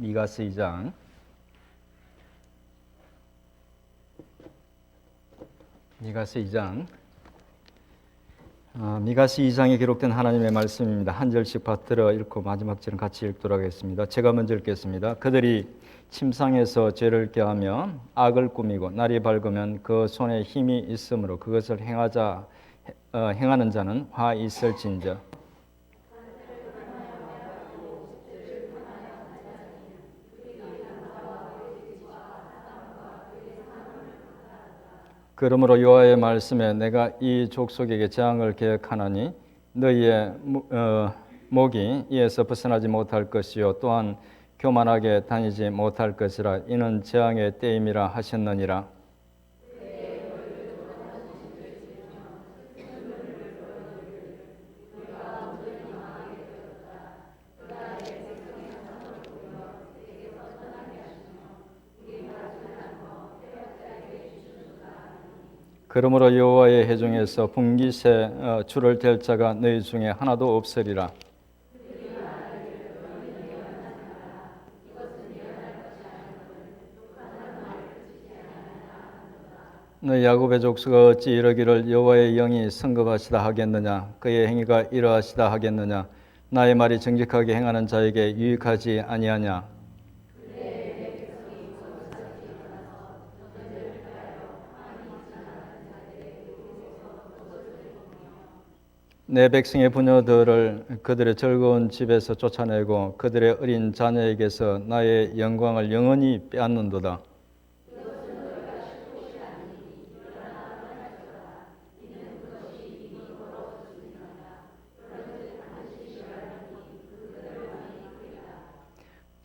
미가서 2장. 미가서 2장. 미가서 2장에 기록된 하나님의 말씀입니다. 한 절씩 받들어 읽고 마지막 절은 같이 읽도록 하겠습니다. 제가 먼저 읽겠습니다. 그들이 침상에서 죄를 꾀하며 악을 꾸미고 날이 밝으면 그 손에 힘이 있으므로 그것을 행하는 자는 화 있을진저. 그러므로 여호와의 말씀에 내가 이 족속에게 재앙을 계획하나니 너희의 목이 이에서 벗어나지 못할 것이요 또한 교만하게 다니지 못할 것이라. 이는 재앙의 때임이라 하셨느니라. 그러므로 여호와의 회중에서 분깃에 줄을 댈 자가 너희 중에 하나도 없으리라. 너희 야곱의 족수가 어찌 이러기를 여호와의 영이 성급하시다 하겠느냐, 그의 행위가 이러하시다 하겠느냐, 나의 말이 정직하게 행하는 자에게 유익하지 아니하냐. 내 백성의 부녀들을 그들의 즐거운 집에서 쫓아내고 그들의 어린 자녀에게서 나의 영광을 영원히 빼앗는도다.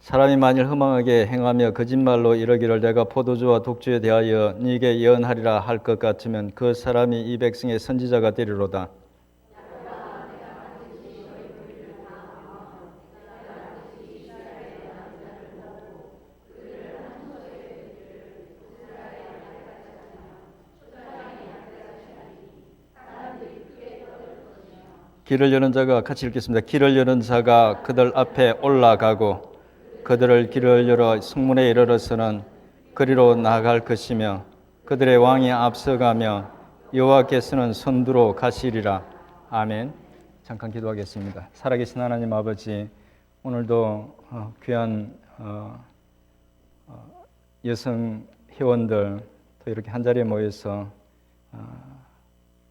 사람이 만일 허망하게 행하며 거짓말로 이러기를 내가 포도주와 독주에 대하여 네게 예언하리라 할 것 같으면 그 사람이 이 백성의 선지자가 되리로다. 길을 여는 자가, 같이 읽겠습니다. 길을 여는 자가 그들 앞에 올라가고 그들을 길을 열어 성문에 이르러서는 그리로 나아갈 것이며 그들의 왕이 앞서가며 여호와께서는 선두로 가시리라. 아멘. 잠깐 기도하겠습니다. 살아계신 하나님 아버지, 오늘도 귀한 여성 회원들 또 이렇게 한자리에 모여서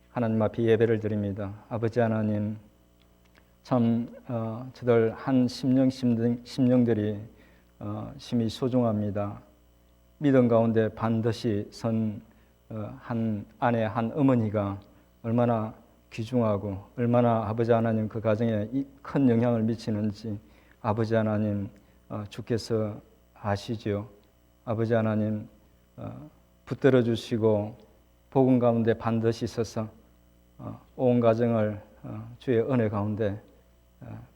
하나님 앞에 예배를 드립니다. 아버지 하나님, 참 저들 한 심령들이 심히 소중합니다. 믿음 가운데 반드시 선 한 아내, 한 어머니가 얼마나 귀중하고 얼마나 아버지 하나님 그 가정에 큰 영향을 미치는지 아버지 하나님 주께서 아시지요. 아버지 하나님 붙들어 주시고 복음 가운데 반드시 서서 온 가정을 주의 은혜 가운데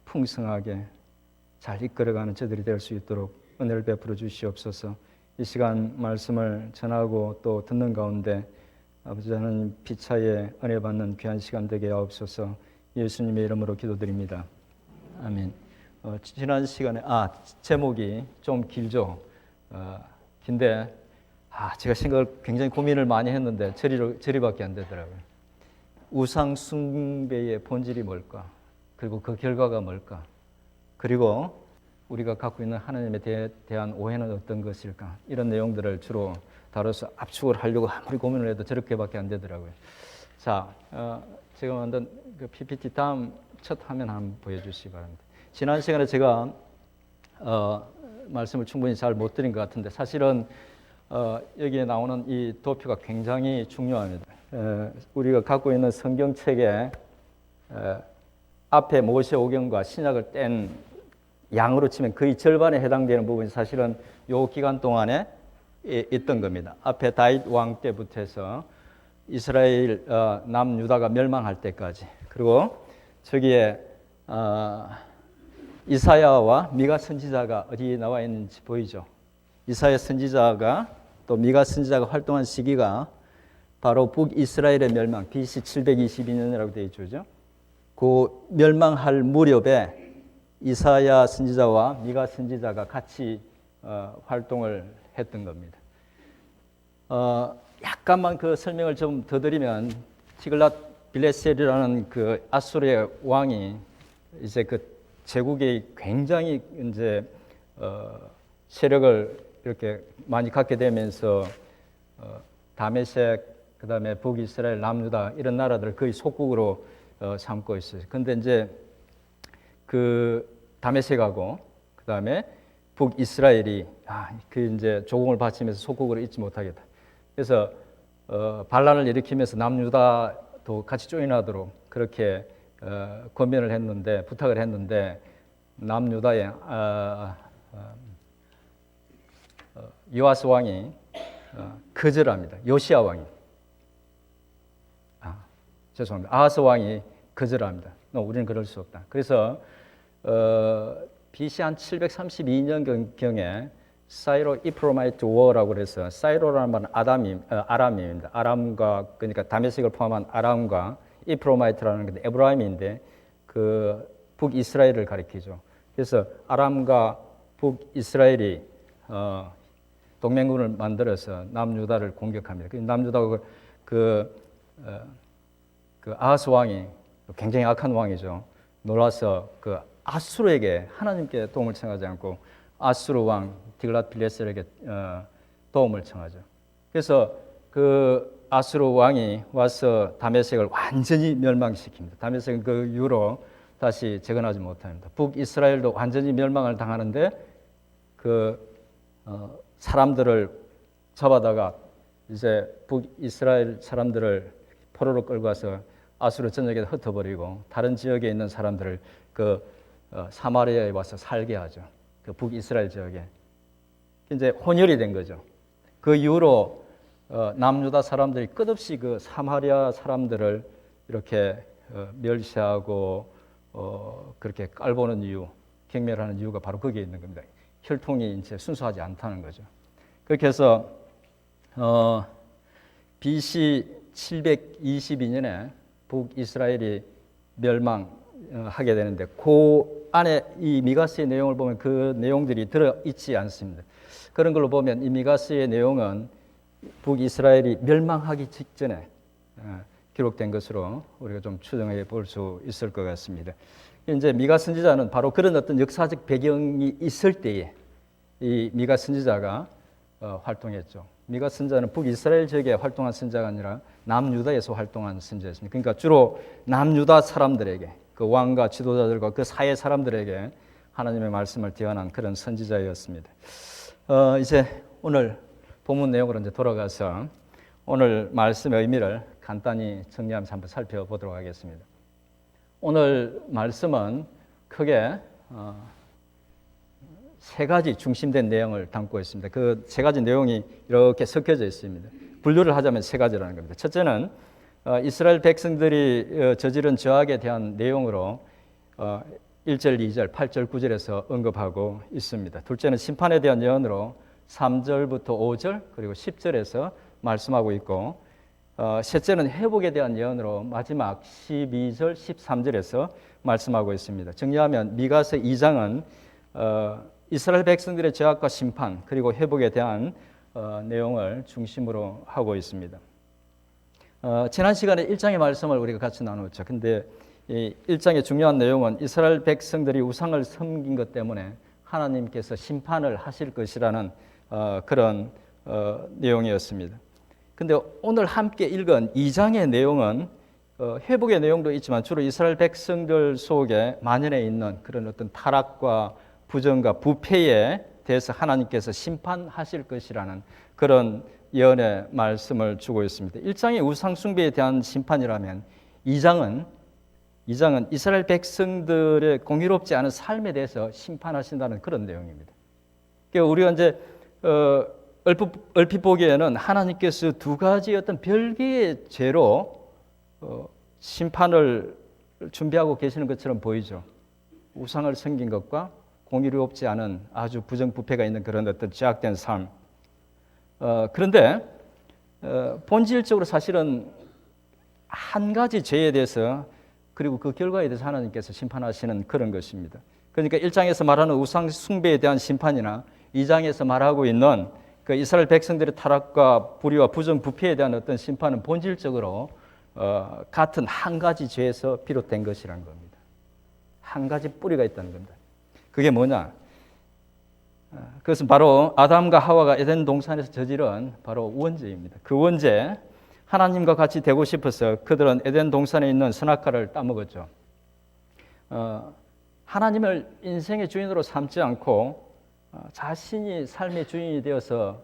풍성하게 잘 이끌어가는 저들이 될 수 있도록 은혜를 베풀어 주시옵소서. 이 시간 말씀을 전하고 또 듣는 가운데 아버지 하나님 피차에 은혜 받는 귀한 시간 되게 하옵소서. 예수님의 이름으로 기도드립니다. 아멘. 지난 시간에 제목이 좀 길죠. 긴데 제가 생각을 굉장히 고민을 많이 했는데 저리밖에 안 되더라고요. 우상 숭배의 본질이 뭘까? 그리고 그 결과가 뭘까? 그리고 우리가 갖고 있는 하나님에 대한 오해는 어떤 것일까? 이런 내용들을 주로 다뤄서 압축을 하려고 아무리 고민을 해도 저렇게밖에 안 되더라고요. 자, 제가 만든 그 PPT 다음 첫 화면 한번 보여주시기 바랍니다. 지난 시간에 제가 말씀을 충분히 잘 못 드린 것 같은데 사실은 여기에 나오는 이 도표가 굉장히 중요합니다. 우리가 갖고 있는 성경책에 앞에 모세오경과 신약을 뗀 양으로 치면 거의 절반에 해당되는 부분이 사실은 요 기간 동안에 있던 겁니다. 앞에 다윗 왕 때부터 해서 이스라엘 남유다가 멸망할 때까지, 그리고 저기에 이사야와 미가 선지자가 어디 나와 있는지 보이죠? 이사야 선지자가 또 미가 선지자가 활동한 시기가 바로 북이스라엘의 멸망, BC 722년이라고 되어 있죠. 그 멸망할 무렵에 이사야 선지자와 미가 선지자가 같이 활동을 했던 겁니다. 약간만 그 설명을 좀 더 드리면 티글랏 빌레셀이라는 그 아수르의 왕이 이제 그 제국에 굉장히 이제 세력을 이렇게 많이 갖게 되면서 다메섹, 그다음에 북이스라엘, 남유다 이런 나라들을 거의 속국으로 삼고 있어요. 근데 이제 그 다메섹하고 그다음에 북이스라엘이 그 이제 조공을 바치면서 속국으로 있지 못하겠다. 그래서 반란을 일으키면서 남유다도 같이 조인하도록 그렇게 권면을 했는데, 부탁을 했는데 남유다의 요아스 왕이 거절합니다. 요시야 왕이 죄송합니다. 아하스 왕이 거절합니다. 우리는 그럴 수 없다. 그래서 BC 한 732년 경에 사이로 이프로마이트 워라고 해서, 사이로라는 말은 아람입니다. 아람과, 그러니까 다메섹을 포함한 아람과 이프로마이트라는 게 에브라임인데 그 북이스라엘을 가리키죠. 그래서 아람과 북이스라엘이 동맹군을 만들어서 남유다를 공격합니다. 남유다가 그 아하스 왕이 굉장히 악한 왕이죠. 놀라서 그 아수르에게, 하나님께 도움을 청하지 않고 아수르 왕 디글랏 빌레셀에게 도움을 청하죠. 그래서 그 아수르 왕이 와서 다메섹을 완전히 멸망시킵니다. 다메섹은 그 이후로 다시 재건하지 못합니다. 북이스라엘도 완전히 멸망을 당하는데 그 사람들을 잡아다가 이제 북이스라엘 사람들을 포로로 끌고 와서 아수르 전역에 흩어버리고 다른 지역에 있는 사람들을 그 사마리아에 와서 살게 하죠. 그 북이스라엘 지역에 이제 혼혈이 된 거죠. 그 이후로 남유다 사람들이 끝없이 그 사마리아 사람들을 이렇게 멸시하고 그렇게 깔보는 이유, 경멸하는 이유가 바로 거기에 있는 겁니다. 혈통이 이제 순수하지 않다는 거죠. 그렇게 해서 BC 722년에 북이스라엘이 멸망하게 되는데 그 안에 이 미가스의 내용을 보면 그 내용들이 들어있지 않습니다. 그런 걸로 보면 이 미가스의 내용은 북이스라엘이 멸망하기 직전에 기록된 것으로 우리가 좀 추정해 볼 수 있을 것 같습니다. 이제 미가 선지자는 바로 그런 어떤 역사적 배경이 있을 때에 이 미가 선지자가 활동했죠. 미가 선지자는 북이스라엘 지역에 활동한 선지자가 아니라 남유다에서 활동한 선지자였습니다. 그러니까 주로 남유다 사람들에게, 그 왕과 지도자들과 그 사회 사람들에게 하나님의 말씀을 대언한 그런 선지자였습니다. 이제 오늘 본문 내용으로 이제 돌아가서 오늘 말씀의 의미를 간단히 정리하면서 한번 살펴보도록 하겠습니다. 오늘 말씀은 크게 세 가지 중심된 내용을 담고 있습니다. 그 세 가지 내용이 이렇게 섞여져 있습니다. 분류를 하자면 세 가지라는 겁니다. 첫째는 이스라엘 백성들이 저지른 죄악에 대한 내용으로 1절, 2절, 8절, 9절에서 언급하고 있습니다. 둘째는 심판에 대한 예언으로 3절부터 5절 그리고 10절에서 말씀하고 있고, 셋째는 회복에 대한 예언으로 마지막 12절, 13절에서 말씀하고 있습니다. 정리하면 미가서 2장은 이스라엘 백성들의 죄악과 심판 그리고 회복에 대한 내용을 중심으로 하고 있습니다. 지난 시간에 1장의 말씀을 우리가 같이 나눴죠. 근데 이 1장의 중요한 내용은 이스라엘 백성들이 우상을 섬긴 것 때문에 하나님께서 심판을 하실 것이라는 그런 내용이었습니다. 근데 오늘 함께 읽은 2장의 내용은 회복의 내용도 있지만 주로 이스라엘 백성들 속에 만연해 있는 그런 어떤 타락과 부정과 부패에 대해서 하나님께서 심판하실 것이라는 그런 예언의 말씀을 주고 있습니다. 1장의 우상 숭배에 대한 심판이라면 2장은 이스라엘 백성들의 공의롭지 않은 삶에 대해서 심판하신다는 그런 내용입니다. 그러니까 우리가 이제 얼핏 보기에는 하나님께서 두 가지 어떤 별개의 죄로 심판을 준비하고 계시는 것처럼 보이죠. 우상을 섬긴 것과 공의롭지 않은 아주 부정부패가 있는 그런 어떤 죄악된 삶. 그런데 본질적으로 사실은 한 가지 죄에 대해서 그리고 그 결과에 대해서 하나님께서 심판하시는 그런 것입니다. 그러니까 1장에서 말하는 우상 숭배에 대한 심판이나 2장에서 말하고 있는 그 이스라엘 백성들의 타락과 불의와 부정부패에 대한 어떤 심판은 본질적으로 같은 한 가지 죄에서 비롯된 것이라는 겁니다. 한 가지 뿌리가 있다는 겁니다. 그게 뭐냐? 그것은 바로 아담과 하와가 에덴 동산에서 저지른 바로 원죄입니다. 그 원죄, 하나님과 같이 되고 싶어서 그들은 에덴 동산에 있는 선악과를 따먹었죠. 하나님을 인생의 주인으로 삼지 않고 자신이 삶의 주인이 되어서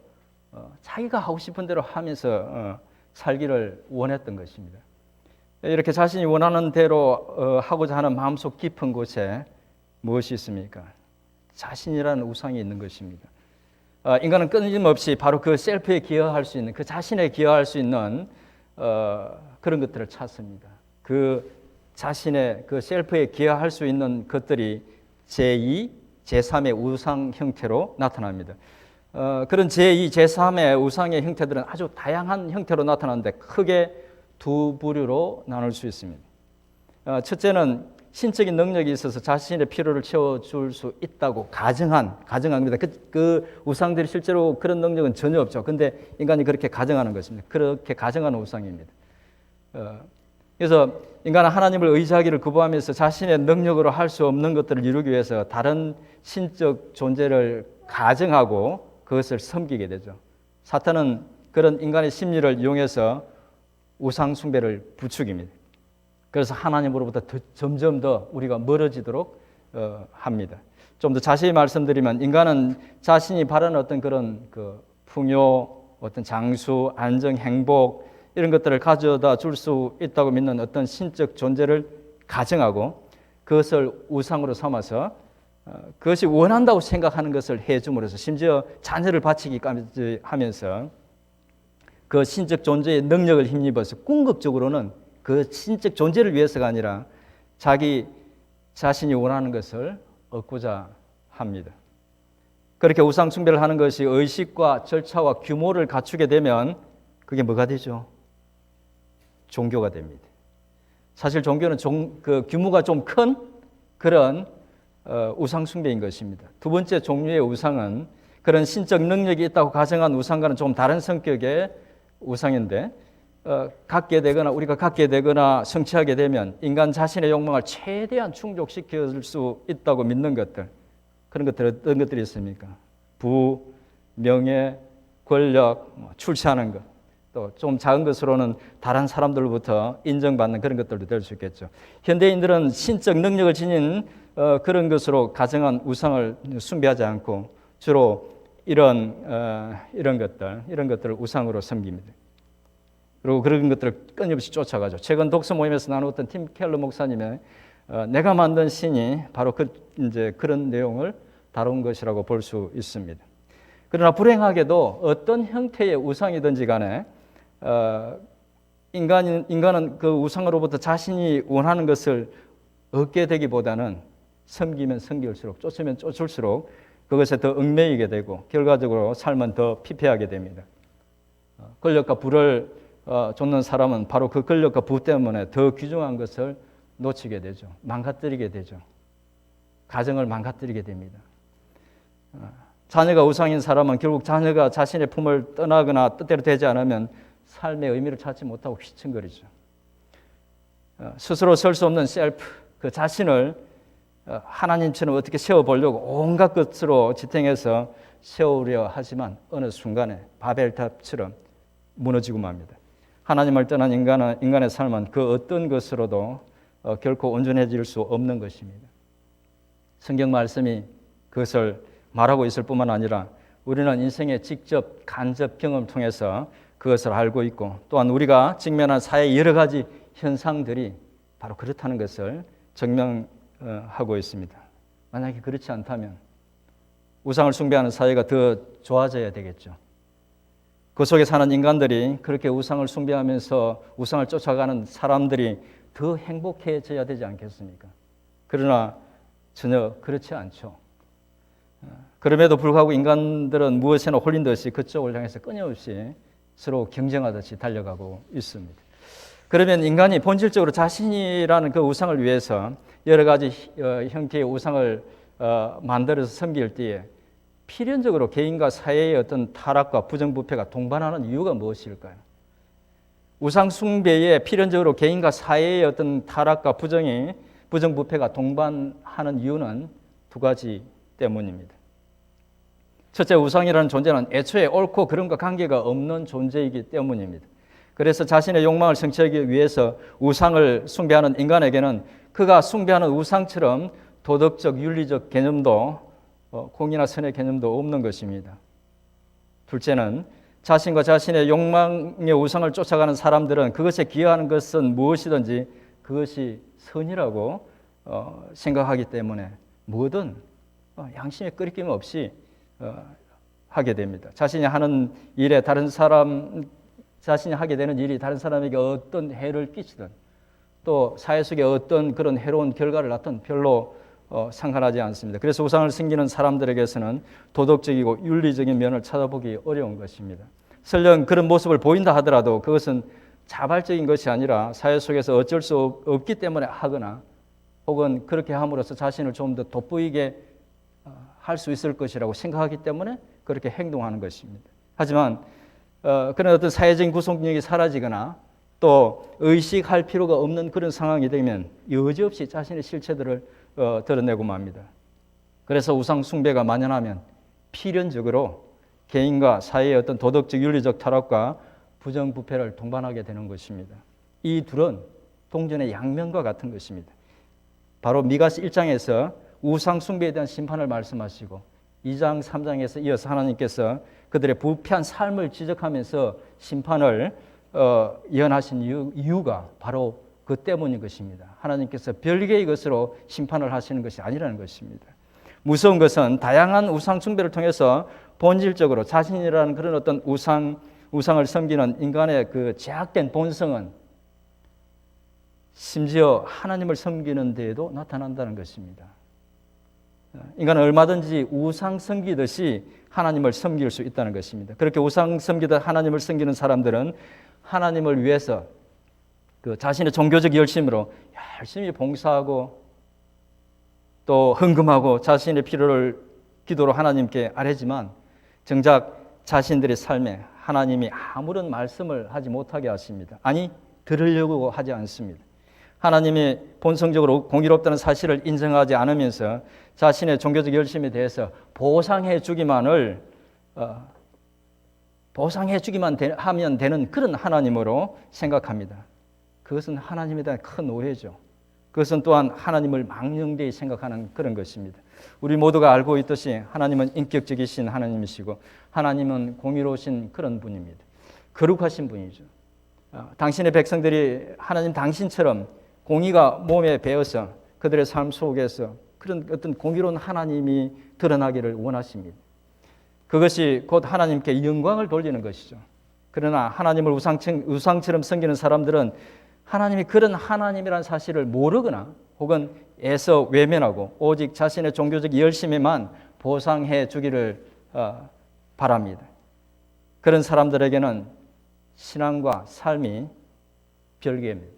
자기가 하고 싶은 대로 하면서 살기를 원했던 것입니다. 이렇게 자신이 원하는 대로 하고자 하는 마음속 깊은 곳에 무엇이 있습니까? 자신이라는 우상이 있는 것입니다. 인간은 끊임없이 바로 그 셀프에 기여할 수 있는, 그 자신에 기여할 수 있는 그런 것들을 찾습니다. 그 자신의 그 셀프에 기여할 수 있는 것들이 제2, 제3의 우상 형태로 나타납니다. 그런 제2, 제3의 우상의 형태들은 아주 다양한 형태로 나타나는데 크게 두 부류로 나눌 수 있습니다. 첫째는 신적인 능력이 있어서 자신의 필요를 채워줄 수 있다고 가정한 겁니다. 그 우상들이 실제로 그런 능력은 전혀 없죠. 근데 인간이 그렇게 가정하는 것입니다. 그렇게 가정하는 우상입니다. 그래서 인간은 하나님을 의지하기를 거부하면서 자신의 능력으로 할 수 없는 것들을 이루기 위해서 다른 신적 존재를 가정하고 그것을 섬기게 되죠. 사탄은 그런 인간의 심리를 이용해서 우상 숭배를 부추깁니다. 그래서 하나님으로부터 점점 더 우리가 멀어지도록 합니다. 좀 더 자세히 말씀드리면 인간은 자신이 바라는 어떤 그런 그 풍요, 어떤 장수, 안정, 행복 이런 것들을 가져다 줄 수 있다고 믿는 어떤 신적 존재를 가정하고 그것을 우상으로 삼아서 그것이 원한다고 생각하는 것을 해줌으로써 심지어 자녀를 바치기까지 하면서 그 신적 존재의 능력을 힘입어서 궁극적으로는 그 신적 존재를 위해서가 아니라 자기 자신이 원하는 것을 얻고자 합니다. 그렇게 우상 숭배를 하는 것이 의식과 절차와 규모를 갖추게 되면 그게 뭐가 되죠? 종교가 됩니다. 사실 종교는 그 규모가 좀 큰 그런 우상 숭배인 것입니다. 두 번째 종류의 우상은 그런 신적 능력이 있다고 가정한 우상과는 좀 다른 성격의 우상인데 갖게 되거나 우리가 갖게 되거나 성취하게 되면 인간 자신의 욕망을 최대한 충족시킬 수 있다고 믿는 것들, 그런 것들 어떤 것들이 있습니까? 부, 명예, 권력, 출세하는 것, 또 좀 작은 것으로는 다른 사람들로부터 인정받는 그런 것들도 될 수 있겠죠. 현대인들은 신적 능력을 지닌 그런 것으로 가정한 우상을 숭배하지 않고 주로 이런 것들을 우상으로 섬깁니다. 그리고 그런 것들을 끊임없이 쫓아가죠. 최근 독서 모임에서 나누었던 팀 켈러 목사님의 내가 만든 신이 바로 그런 내용을 다룬 것이라고 볼 수 있습니다. 그러나 불행하게도 어떤 형태의 우상이든지 간에 인간은 그 우상으로부터 자신이 원하는 것을 얻게 되기보다는 섬기면 섬길수록 쫓으면 쫓을수록 그것에 더 얽매이게 되고 결과적으로 삶은 더 피폐하게 됩니다. 권력과 부를 쫓는 사람은 바로 그 권력과 부 때문에 더 귀중한 것을 놓치게 되죠. 망가뜨리게 되죠. 가정을 망가뜨리게 됩니다. 자녀가 우상인 사람은 결국 자녀가 자신의 품을 떠나거나 뜻대로 되지 않으면 삶의 의미를 찾지 못하고 휘청거리죠. 스스로 설 수 없는 셀프, 그 자신을 하나님처럼 어떻게 세워보려고 온갖 것으로 지탱해서 세우려 하지만 어느 순간에 바벨탑처럼 무너지고 맙니다. 하나님을 떠난 인간의 삶은 그 어떤 것으로도 결코 온전해질 수 없는 것입니다. 성경 말씀이 그것을 말하고 있을 뿐만 아니라 우리는 인생의 직접 간접 경험을 통해서 그것을 알고 있고 또한 우리가 직면한 사회의 여러 가지 현상들이 바로 그렇다는 것을 증명하고 있습니다. 만약에 그렇지 않다면 우상을 숭배하는 사회가 더 좋아져야 되겠죠. 그 속에 사는 인간들이 그렇게 우상을 숭배하면서 우상을 쫓아가는 사람들이 더 행복해져야 되지 않겠습니까? 그러나 전혀 그렇지 않죠. 그럼에도 불구하고 인간들은 무엇에나 홀린 듯이 그쪽을 향해서 끊임없이 서로 경쟁하듯이 달려가고 있습니다. 그러면 인간이 본질적으로 자신이라는 그 우상을 위해서 여러 가지 형태의 우상을 만들어서 섬길 때에 필연적으로 개인과 사회의 어떤 타락과 부정부패가 동반하는 이유가 무엇일까요? 우상 숭배에 필연적으로 개인과 사회의 어떤 타락과 부정부패가 동반하는 이유는 두 가지 때문입니다. 첫째, 우상이라는 존재는 애초에 옳고 그름과 관계가 없는 존재이기 때문입니다. 그래서 자신의 욕망을 성취하기 위해서 우상을 숭배하는 인간에게는 그가 숭배하는 우상처럼 도덕적, 윤리적 개념도 공의나 선의 개념도 없는 것입니다. 둘째는 자신과 자신의 욕망의 우상을 쫓아가는 사람들은 그것에 기여하는 것은 무엇이든지 그것이 선이라고 생각하기 때문에 뭐든 양심에 끄리낌 없이 하게 됩니다. 자신이 하는 일에 자신이 하게 되는 일이 다른 사람에게 어떤 해를 끼치든 또 사회 속에 어떤 그런 해로운 결과를 낳든 별로 상관하지 않습니다. 그래서 우상을 섬기는 사람들에게서는 도덕적이고 윤리적인 면을 찾아보기 어려운 것입니다. 설령 그런 모습을 보인다 하더라도 그것은 자발적인 것이 아니라 사회 속에서 어쩔 수 없기 때문에 하거나 혹은 그렇게 함으로써 자신을 좀 더 돋보이게 할 수 있을 것이라고 생각하기 때문에 그렇게 행동하는 것입니다. 하지만 그런 어떤 사회적인 구속력이 사라지거나 또 의식할 필요가 없는 그런 상황이 되면 여지없이 자신의 실체들을 드러내고 맙니다. 그래서 우상 숭배가 만연하면 필연적으로 개인과 사회의 어떤 도덕적 윤리적 타락과 부정부패를 동반하게 되는 것입니다. 이 둘은 동전의 양면과 같은 것입니다. 바로 미가서 1장에서 우상 숭배에 대한 심판을 말씀하시고 2장 3장에서 이어서 하나님께서 그들의 부패한 삶을 지적하면서 심판을 예언하신 이유가 바로 그 때문인 것입니다. 하나님께서 별개의 것으로 심판을 하시는 것이 아니라는 것입니다. 무서운 것은 다양한 우상 숭배를 통해서 본질적으로 자신이라는 그런 어떤 우상을 섬기는 인간의 그 제약된 본성은 심지어 하나님을 섬기는 데에도 나타난다는 것입니다. 인간은 얼마든지 우상 섬기듯이 하나님을 섬길 수 있다는 것입니다. 그렇게 우상 섬기듯 하나님을 섬기는 사람들은 하나님을 위해서 그 자신의 종교적 열심으로 열심히 봉사하고 또 헌금하고 자신의 필요를 기도로 하나님께 아뢰지만 정작 자신들의 삶에 하나님이 아무런 말씀을 하지 못하게 하십니다. 아니, 들으려고 하지 않습니다. 하나님이 본성적으로 공의롭다는 사실을 인정하지 않으면서 자신의 종교적 열심에 대해서 보상해 주기만 하면 되는 그런 하나님으로 생각합니다. 그것은 하나님에 대한 큰 오해죠. 그것은 또한 하나님을 망령되이 생각하는 그런 것입니다. 우리 모두가 알고 있듯이 하나님은 인격적이신 하나님이시고 하나님은 공의로우신 그런 분입니다. 거룩하신 분이죠. 당신의 백성들이 하나님 당신처럼 공의가 몸에 배어서 그들의 삶 속에서 그런 어떤 공의로운 하나님이 드러나기를 원하십니다. 그것이 곧 하나님께 영광을 돌리는 것이죠. 그러나 하나님을 우상처럼 섬기는 사람들은 하나님이 그런 하나님이라는 사실을 모르거나 혹은 애써 외면하고 오직 자신의 종교적 열심에만 보상해 주기를 바랍니다. 그런 사람들에게는 신앙과 삶이 별개입니다.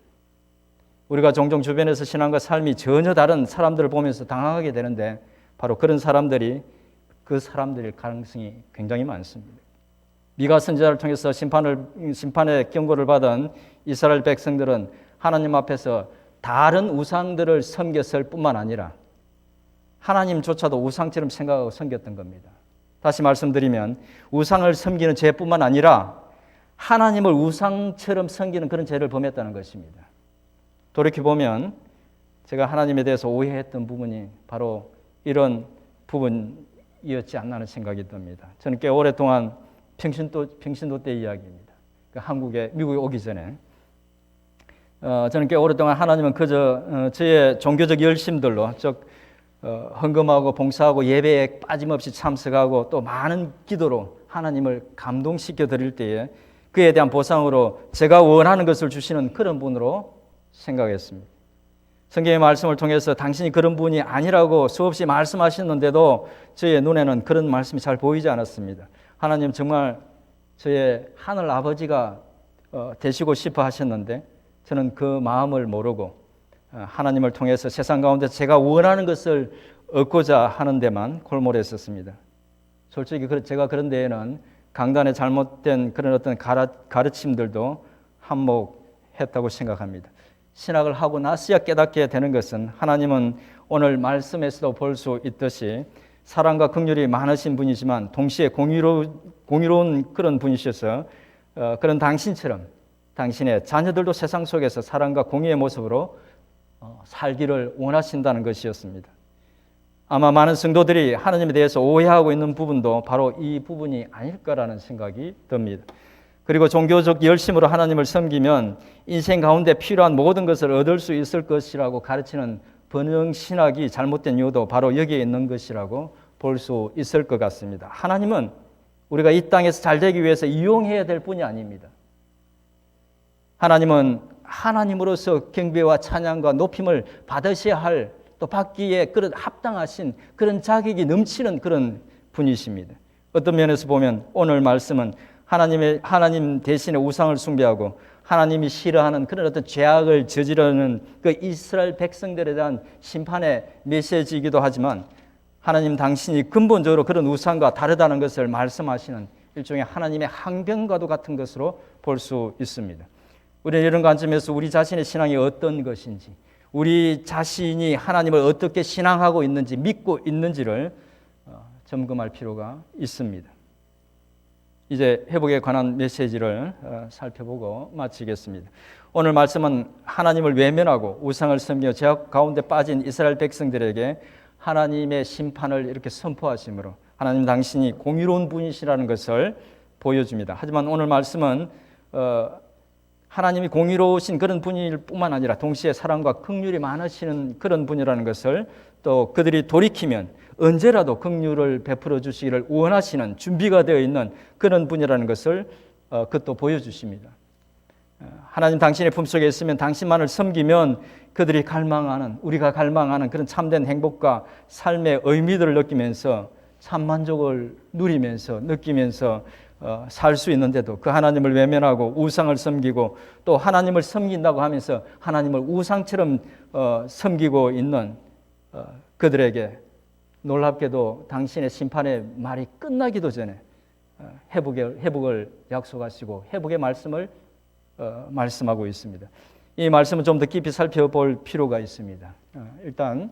우리가 종종 주변에서 신앙과 삶이 전혀 다른 사람들을 보면서 당황하게 되는데 바로 그런 사람들일 가능성이 굉장히 많습니다. 미가 선지자를 통해서 심판의 경고를 받은 이스라엘 백성들은 하나님 앞에서 다른 우상들을 섬겼을 뿐만 아니라 하나님조차도 우상처럼 생각하고 섬겼던 겁니다. 다시 말씀드리면 우상을 섬기는 죄뿐만 아니라 하나님을 우상처럼 섬기는 그런 죄를 범했다는 것입니다. 돌이켜보면 제가 하나님에 대해서 오해했던 부분이 바로 이런 부분이었지 않나 하는 생각이 듭니다. 저는 꽤 오랫동안 평신도 때 이야기입니다. 미국에 오기 전에 저는 꽤 오랫동안 하나님은 그저 저의 종교적 열심들로 즉 헌금하고 봉사하고 예배에 빠짐없이 참석하고 또 많은 기도로 하나님을 감동시켜 드릴 때에 그에 대한 보상으로 제가 원하는 것을 주시는 그런 분으로 생각했습니다. 성경의 말씀을 통해서 당신이 그런 분이 아니라고 수없이 말씀하셨는데도 저의 눈에는 그런 말씀이 잘 보이지 않았습니다. 하나님 정말 저의 하늘 아버지가 되시고 싶어 하셨는데 저는 그 마음을 모르고 하나님을 통해서 세상 가운데 제가 원하는 것을 얻고자 하는 데만 골몰했었습니다. 솔직히 제가 그런 데에는 강단의 잘못된 그런 어떤 가르침들도 한몫했다고 생각합니다. 신학을 하고 나서야 깨닫게 되는 것은 하나님은 오늘 말씀에서도 볼 수 있듯이 사랑과 긍휼이 많으신 분이지만 동시에 공의로운 그런 분이셔서 그런 당신처럼 당신의 자녀들도 세상 속에서 사랑과 공의의 모습으로 살기를 원하신다는 것이었습니다. 아마 많은 성도들이 하나님에 대해서 오해하고 있는 부분도 바로 이 부분이 아닐까라는 생각이 듭니다. 그리고 종교적 열심으로 하나님을 섬기면 인생 가운데 필요한 모든 것을 얻을 수 있을 것이라고 가르치는 번영신학이 잘못된 이유도 바로 여기에 있는 것이라고 볼 수 있을 것 같습니다. 하나님은 우리가 이 땅에서 잘 되기 위해서 이용해야 될 뿐이 아닙니다. 하나님은 하나님으로서 경배와 찬양과 높임을 받으셔야 할, 또 받기에 그런 합당하신 그런 자격이 넘치는 그런 분이십니다. 어떤 면에서 보면 오늘 말씀은 하나님 대신에 우상을 숭배하고 하나님이 싫어하는 그런 어떤 죄악을 저지르는 그 이스라엘 백성들에 대한 심판의 메시지이기도 하지만 하나님 당신이 근본적으로 그런 우상과 다르다는 것을 말씀하시는 일종의 하나님의 항변과도 같은 것으로 볼 수 있습니다. 우리는 이런 관점에서 우리 자신의 신앙이 어떤 것인지, 우리 자신이 하나님을 어떻게 신앙하고 있는지, 믿고 있는지를 점검할 필요가 있습니다. 이제 회복에 관한 메시지를 살펴보고 마치겠습니다. 오늘 말씀은 하나님을 외면하고 우상을 섬기며 죄악 가운데 빠진 이스라엘 백성들에게 하나님의 심판을 이렇게 선포하심으로 하나님 당신이 공의로운 분이시라는 것을 보여줍니다. 하지만 오늘 말씀은 하나님이 공의로우신 그런 분일 뿐만 아니라 동시에 사랑과 긍휼이 많으시는 그런 분이라는 것을, 또 그들이 돌이키면 언제라도 긍휼을 베풀어 주시기를 원하시는 준비가 되어 있는 그런 분이라는 것을 그것도 보여주십니다. 하나님 당신의 품속에 있으면 당신만을 섬기면 그들이 우리가 갈망하는 그런 참된 행복과 삶의 의미들을 느끼면서 참 만족을 느끼면서 살 수 있는데도 그 하나님을 외면하고 우상을 섬기고 또 하나님을 섬긴다고 하면서 하나님을 우상처럼 섬기고 있는 그들에게 놀랍게도 당신의 심판의 말이 끝나기도 전에 회복을 약속하시고 회복의 말씀을 말씀하고 있습니다. 이 말씀은 좀 더 깊이 살펴볼 필요가 있습니다. 일단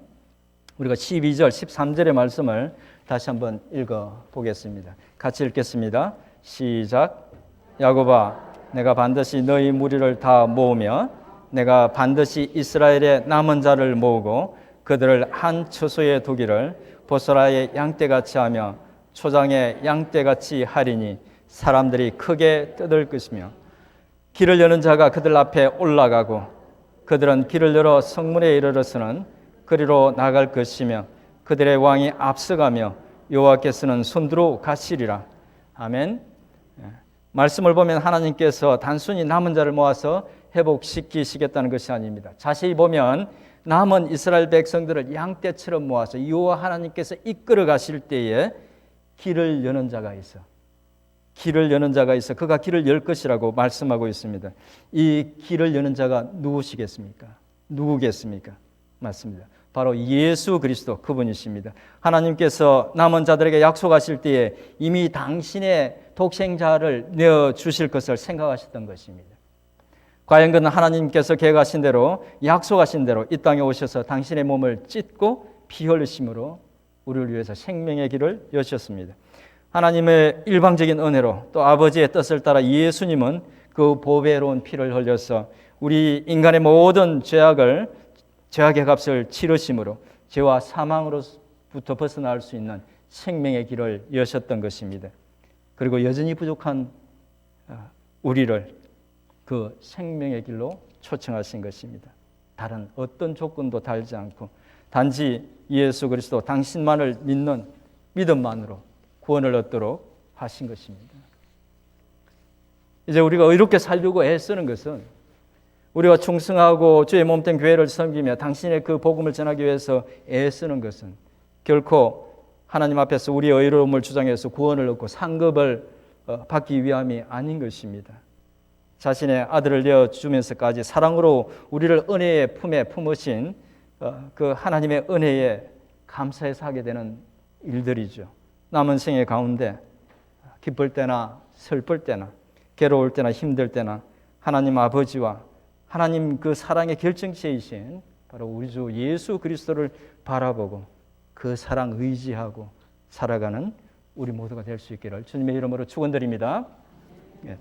우리가 12절, 13절의 말씀을 다시 한번 읽어보겠습니다. 같이 읽겠습니다. 시작. 야곱아, 내가 반드시 너희 무리를 다 모으며 내가 반드시 이스라엘의 남은 자를 모으고 그들을 한 처소에 두기를 보소라의 양떼같이 하며 초장의 양떼같이 하리니 사람들이 크게 떠들 것이며 길을 여는 자가 그들 앞에 올라가고 그들은 길을 열어 성문에 이르러서는 그리로 나갈 것이며 그들의 왕이 앞서가며 여호와께서는 손두루 가시리라. 아멘. 말씀을 보면 하나님께서 단순히 남은 자를 모아서 회복시키시겠다는 것이 아닙니다. 자세히 보면 남은 이스라엘 백성들을 양떼처럼 모아서 여호와 하나님께서 이끌어 가실 때에 길을 여는 자가 있어 그가 길을 열 것이라고 말씀하고 있습니다. 이 길을 여는 자가 누구겠습니까? 맞습니다. 바로 예수 그리스도 그분이십니다. 하나님께서 남은 자들에게 약속하실 때에 이미 당신의 독생자를 내어주실 것을 생각하셨던 것입니다. 과연 그는 하나님께서 계획하신 대로 약속하신 대로 이 땅에 오셔서 당신의 몸을 찢고 피 흘리심으로 우리를 위해서 생명의 길을 여셨습니다. 하나님의 일방적인 은혜로 또 아버지의 뜻을 따라 예수님은 그 보배로운 피를 흘려서 우리 인간의 모든 죄악의 값을 치르심으로 죄와 사망으로부터 벗어날 수 있는 생명의 길을 여셨던 것입니다. 그리고 여전히 부족한 우리를 그 생명의 길로 초청하신 것입니다. 다른 어떤 조건도 달지 않고 단지 예수 그리스도 당신만을 믿는 믿음만으로 구원을 얻도록 하신 것입니다. 이제 우리가 의롭게 살려고 애쓰는 것은 우리가 충성하고 주의 몸된 교회를 섬기며 당신의 그 복음을 전하기 위해서 애쓰는 것은 결코 하나님 앞에서 우리의 의로움을 주장해서 구원을 얻고 상급을 받기 위함이 아닌 것입니다. 자신의 아들을 내어주면서까지 사랑으로 우리를 은혜의 품에 품으신 그 하나님의 은혜의 감사해서 하게 되는 일들이죠. 남은 생애 가운데 기쁠 때나 슬플 때나 괴로울 때나 힘들 때나 하나님 아버지와 하나님 그 사랑의 결정체이신 바로 우리 주 예수 그리스도를 바라보고 그 사랑 의지하고 살아가는 우리 모두가 될 수 있기를 주님의 이름으로 축원드립니다. 예.